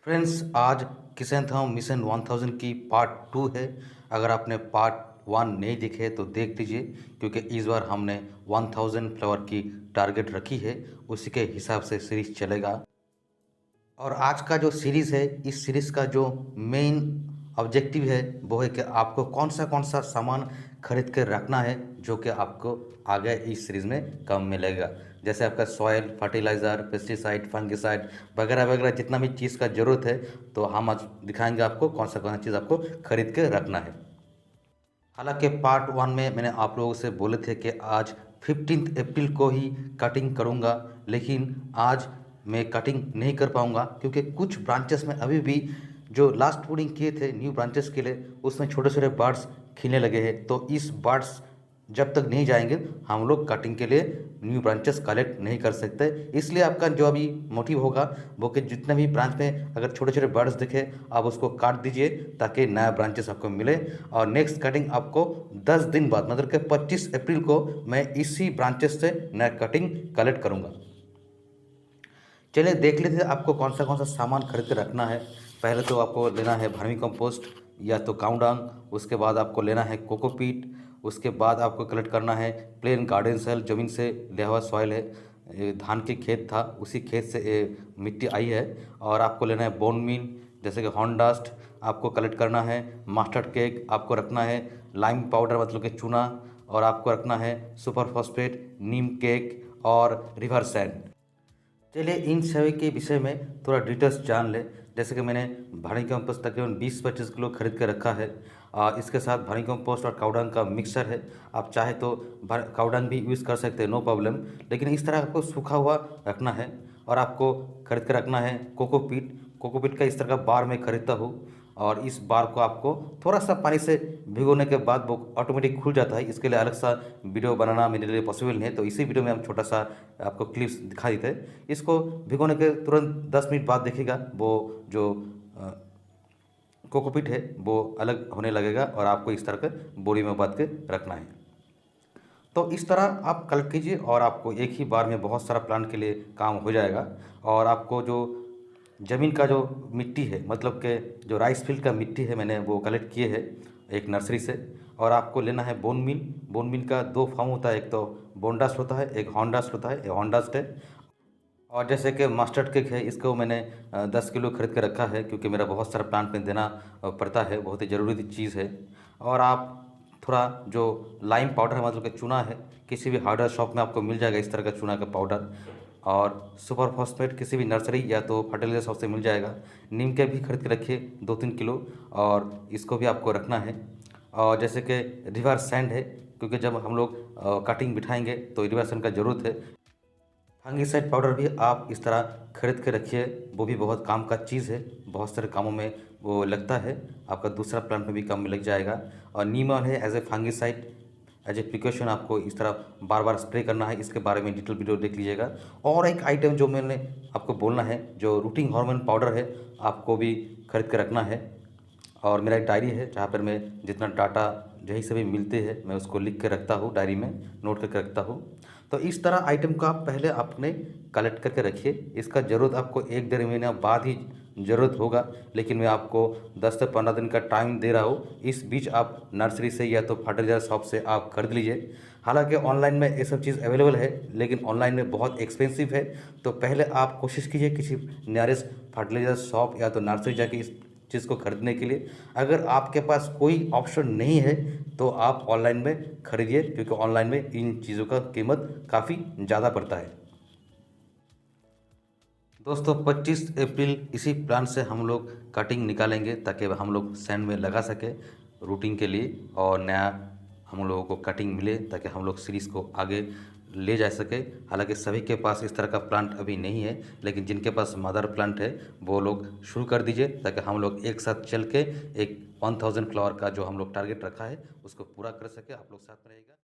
Friends, आज किसान था मिशन 1000 की पार्ट 2 है। अगर आपने पार्ट 1 नहीं देखे तो देख लीजिए, क्योंकि इस बार हमने 1000 फ्लावर की टारगेट रखी है, उसी के हिसाब से सीरीज चलेगा। और आज का जो सीरीज़ है, इस सीरीज़ का जो मेन ऑब्जेक्टिव है वो है कि आपको कौन सा सामान खरीद कर रखना है जो कि आपको आगे इस सीरीज़ में काम मिलेगा। जैसे आपका सॉइल, फर्टिलाइज़र, पेस्टिसाइड, फंगिसाइड वगैरह वगैरह जितना भी चीज़ का ज़रूरत है, तो हम आज दिखाएंगे आपको कौन सा चीज़ आपको खरीद के रखना है। हालांकि पार्ट 1 में मैंने आप लोगों से बोले थे कि आज 15 अप्रैल को ही कटिंग करूंगा, लेकिन आज मैं कटिंग नहीं कर पाऊंगा क्योंकि कुछ ब्रांचेस में अभी भी जो लास्ट पुडिंग किए थे न्यू ब्रांचेस के लिए, उसमें छोटे छोटे बर्ड्स खिलने लगे हैं। तो इस बर्ड्स जब तक नहीं जाएंगे हम लोग कटिंग के लिए न्यू ब्रांचेस कलेक्ट नहीं कर सकते। इसलिए आपका जो अभी मोटिव होगा वो कि जितने भी ब्रांच में अगर छोटे छोटे बर्ड्स दिखे आप उसको काट दीजिए ताकि नया ब्रांचेस आपको मिले। और नेक्स्ट कटिंग आपको 10 दिन बाद मतलब कि 25 अप्रैल को मैं इसी ब्रांचेस से नया कटिंग कलेक्ट करूँगा। चलिए देख लेते हैं आपको कौन सा सामान खरीद कर रखना है। पहले तो आपको लेना है वर्मी कंपोस्ट या तो काऊ डंग, उसके बाद आपको लेना है कोकोपीट, उसके बाद आपको कलेक्ट करना है प्लेन गार्डन सेल, ज़मीन से लिया हुआ सॉइल है। ये धान के खेत था, उसी खेत से ये मिट्टी आई है। और आपको लेना है बोन मील जैसे कि हॉर्न डस्ट, आपको कलेक्ट करना है मस्टर्ड केक, आपको रखना है लाइम पाउडर मतलब कि चूना, और आपको रखना है सुपर फॉस्फेट, नीम केक और रिवर सैंड। चलिए इन सभी के विषय में थोड़ा डिटेल्स जान ले। जैसे कि मैंने भारी कंपोस्ट तकरीबन 20-25 किलो खरीद कर रखा है। इसके साथ भारी कंपोस्ट और काउडंग का मिक्सर है। आप चाहे तो काउडंग भी यूज़ कर सकते हैं, नो प्रॉब्लम, लेकिन इस तरह आपको सूखा हुआ रखना है। और आपको खरीद कर रखना है कोकोपीट। कोकोपीट का इस तरह का बार मैं खरीदता हूँ, और इस बार को आपको थोड़ा सा पानी से भिगोने के बाद वो ऑटोमेटिक खुल जाता है। इसके लिए अलग सा वीडियो बनाना मेरे लिए पॉसिबल नहीं है, तो इसी वीडियो में हम छोटा सा आपको क्लिप्स दिखा देते हैं। इसको भिगोने के तुरंत 10 मिनट बाद देखिएगा वो जो कोकोपीट है वो अलग होने लगेगा, और आपको इस तरह के बोरी में बांध के रखना है। तो इस तरह आप कलेक्ट कीजिए और आपको एक ही बार में बहुत सारा प्लांट के लिए काम हो जाएगा। और आपको जो ज़मीन का जो मिट्टी है मतलब कि जो राइस फील्ड का मिट्टी है मैंने वो कलेक्ट किए है एक नर्सरी से। और आपको लेना है बोन मील। बोन मील का दो फॉर्म होता है, एक तो बोनडास्ट होता है, एक हॉर्नडास्ट होता है। ये हॉर्नडास्ट है। और जैसे कि मस्टर्ड केक है, इसको मैंने 10 किलो खरीद के रखा है क्योंकि मेरा बहुत सारा प्लांट में देना पड़ता है, बहुत ही ज़रूरी चीज़ है। और आप थोड़ा जो लाइम पाउडर है मतलब कि चूना है, किसी भी हार्डवेयर शॉप में आपको मिल जाएगा इस तरह का चूना का पाउडर। और सुपर फॉस्फेट किसी भी नर्सरी या तो फर्टिलाइजर शॉप से मिल जाएगा। नीम के भी खरीद के रखिए 2-3 किलो, और इसको भी आपको रखना है। और जैसे कि रिवर सैंड है, क्योंकि जब हम लोग कटिंग बिठाएंगे तो रिवर सैंड का ज़रूरत है। फंगिसाइड पाउडर भी आप इस तरह खरीद के रखिए, वो भी बहुत काम का चीज़ है, बहुत सारे कामों में वो लगता है, आपका दूसरा प्लांट में भी काम में लग जाएगा। और नीम ऑयल है as a fungicide, as a precaution आपको इस तरह बार बार स्प्रे करना है। इसके बारे में डिटेल वीडियो देख लीजिएगा। और एक आइटम जो मैंने आपको बोलना है, जो रूटिंग हार्मोन पाउडर है, आपको भी खरीद के रखना है। और मेरा एक डायरी है जहाँ पर मैं जितना डाटा यहीं से भी मिलते हैं मैं उसको लिख के रखता हूँ, डायरी में नोट करके रखता हूँ। तो इस तरह आइटम को आप पहले अपने कलेक्ट करके रखिए। इसका ज़रूरत आपको 1-1.5 महीना बाद ही ज़रूरत होगा, लेकिन मैं आपको 10 से 15 दिन का टाइम दे रहा हूँ। इस बीच आप नर्सरी से या तो फर्टिलाइजर शॉप से आप खरीद लीजिए। हालांकि ऑनलाइन में ये सब चीज़ अवेलेबल है, लेकिन ऑनलाइन में बहुत एक्सपेंसिव है। तो पहले आप कोशिश कीजिए किसी नियरेस्ट फर्टिलाइजर शॉप या तो नर्सरी जाके इस चीज़ को खरीदने के लिए। अगर आपके पास कोई ऑप्शन नहीं है तो आप ऑनलाइन में खरीदिए, क्योंकि ऑनलाइन में इन चीज़ों का कीमत काफ़ी ज़्यादा पड़ता है। दोस्तों 25 अप्रैल इसी प्लान से हम लोग कटिंग निकालेंगे ताकि हम लोग सैंड में लगा सके रूटिंग के लिए, और नया हम लोगों को कटिंग मिले ताकि हम लोग सीरीज़ को आगे ले जा सके। हालांकि सभी के पास इस तरह का प्लांट अभी नहीं है, लेकिन जिनके पास मदर प्लांट है वो लोग शुरू कर दीजिए ताकि हम लोग एक साथ चल के एक 1000 फ्लावर का जो हम लोग टारगेट रखा है उसको पूरा कर सके। आप लोग साथ में रहिएगा।